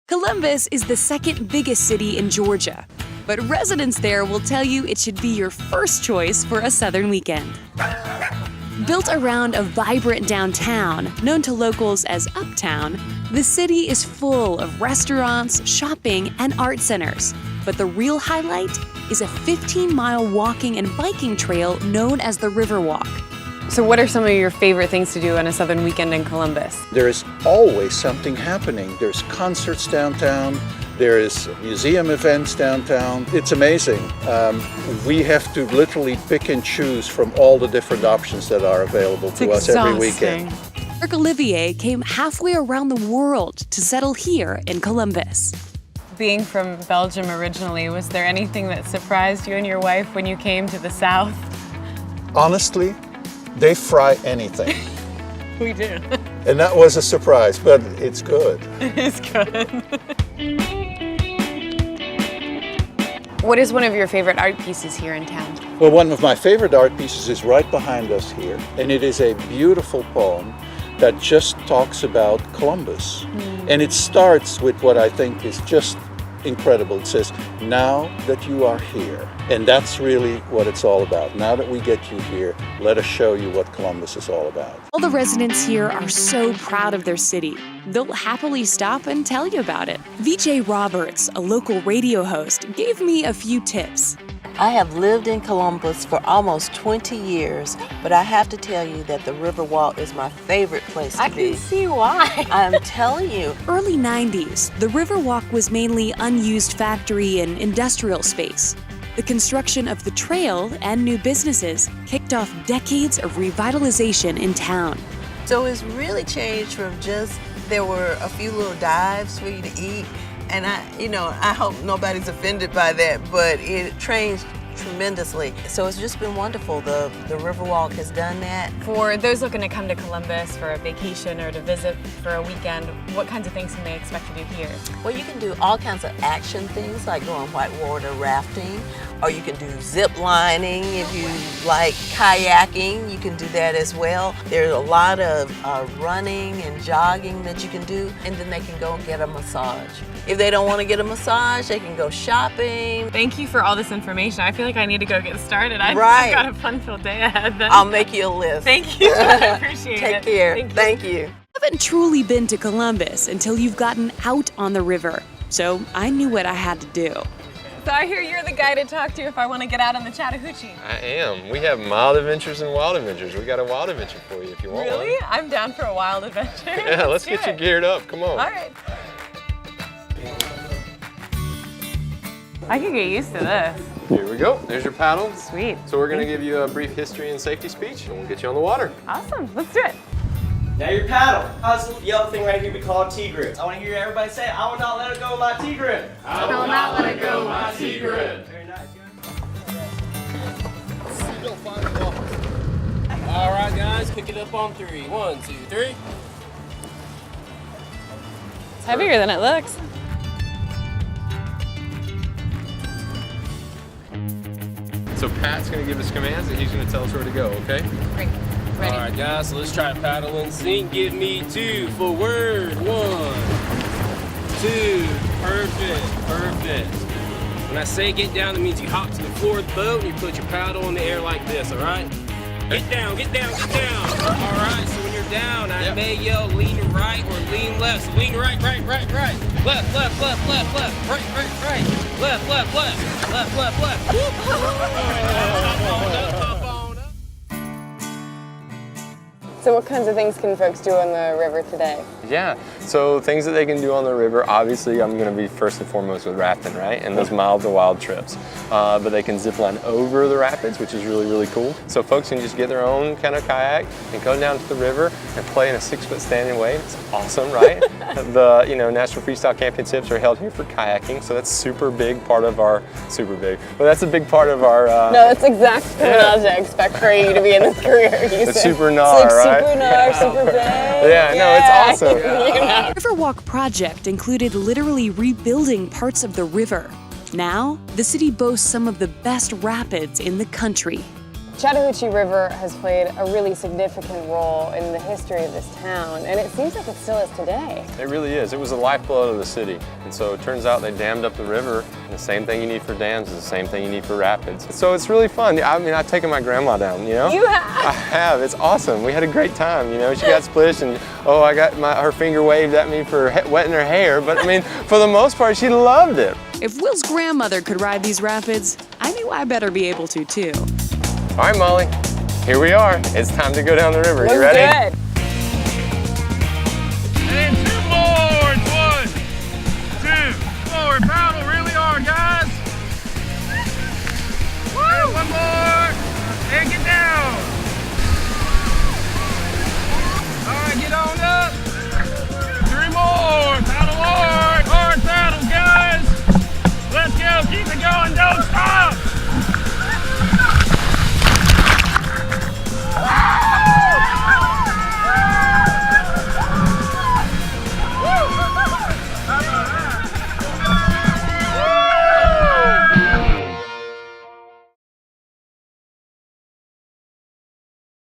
Columbus is the second biggest city in Georgia, but residents there will tell you it should be your first choice for a southern weekend. Built around a vibrant downtown, known to locals as Uptown, the city is full of restaurants, shopping, and art centers. But the real highlight is a 15-mile walking and biking trail known as the Riverwalk. So what are some of your favorite things to do on a southern weekend in Columbus? There is always something happening. There's concerts downtown, there's museum events downtown. It's amazing. We have to literally pick and choose from all the different options that are available to us every weekend. Mark Olivier came halfway around the world to settle here in Columbus. Being from Belgium originally, was there anything that surprised you and your wife when you came to the South? Honestly, they fry anything. We do. And that was a surprise, but it's good. It is good. What is one of your favorite art pieces here in town? Well, one of my favorite art pieces is right behind us here, and it is a beautiful poem that just talks about Columbus. And it starts with what I think is just incredible. It says, "Now that you are here." And that's really what it's all about. Now that we get you here, let us show you what Columbus is all about. All the residents here are so proud of their city. They'll happily stop and tell you about it. VJ Roberts, a local radio host, gave me a few tips. I have lived in Columbus for almost 20 years, but I have to tell you that the Riverwalk is my favorite place to be. I can see why. I'm telling you. Early 90s, the Riverwalk was mainly unused factory and industrial space. The construction of the trail and new businesses kicked off decades of revitalization in town. So it's really changed from just, there were a few little dives for you to eat, and I hope nobody's offended by that, but it changed tremendously. So it's just been wonderful. The Riverwalk has done that. For those looking to come to Columbus for a vacation or to visit for a weekend, what kinds of things can they expect to do here? Well, you can do all kinds of action things like going whitewater rafting, or you can do zip lining. If you like kayaking, you can do that as well. There's a lot of running and jogging that you can do, and then they can go and get a massage. If they don't want to get a massage, they can go shopping. Thank you for all this information. I feel like I need to go get started. I've got a fun-filled day ahead then. I'll make you a list. Thank you. I appreciate it. Take care. Thank you. You haven't truly been to Columbus until you've gotten out on the river. So I knew what I had to do. So I hear you're the guy to talk to if I want to get out on the Chattahoochee. I am. We have mild adventures and wild adventures. We got a wild adventure for you if you want one. Really? I'm down for a wild adventure. Yeah, let's get you geared up. Come on. All right. I can get used to this. Here we go. There's your paddle. Sweet. So we're going to give you a brief history and safety speech, and we'll get you on the water. Awesome. Let's do it. Now your paddle. How's the yellow thing right here we call T-grip? I want to hear everybody say, "I will not let it go, my T-grip." I will not let it go, my T-grip. Very nice, All right, guys, pick it up on 3. 1, 2, 3. It's heavier than it looks. So Pat's going to give us commands, and he's going to tell us where to go, okay? Great. Ready. All right, guys, so let's try to paddle and sink. Give me 2 forward. 1, 2. Perfect, perfect. When I say get down, that means you hop to the floor of the boat and you put your paddle in the air like this, all right? Get down, get down, get down. All right, so when you're down, I may yell lean right or lean left. So lean right, right, right, right. Left, left, left, left, left. Right, right, right. Left, left, left. Left, left, left. Hop on up, hop on up. So what kinds of things can folks do on the river today? Yeah, so things that they can do on the river, obviously I'm going to be first and foremost with rafting, right? And those mild to wild trips. But they can zip line over the rapids, which is really, really cool. So folks can just get their own kind of kayak and go down to the river and play in a 6-foot standing wave. It's awesome, right? The National Freestyle Championships are held here for kayaking, so that's super big part of our, but that's a big part of our... No, that's exact terminology I expect for you to be in this career. It's super gnar, right? Super gnar, super big. Yeah, no, it's awesome. The Riverwalk project included literally rebuilding parts of the river. Now, the city boasts some of the best rapids in the country. Chattahoochee River has played a really significant role in the history of this town, and it seems like it still is today. It really is. It was the lifeblood of the city. And so it turns out they dammed up the river. And the same thing you need for dams is the same thing you need for rapids. So it's really fun. I mean, I've taken my grandma down, you know? You have? I have. It's awesome. We had a great time, you know? She got splished and, oh, I got her finger waved at me for wetting her hair. But I mean, for the most part, she loved it. If Will's grandmother could ride these rapids, I knew I better be able to too. All right, Molly, here we are. It's time to go down the river. You ready? Good.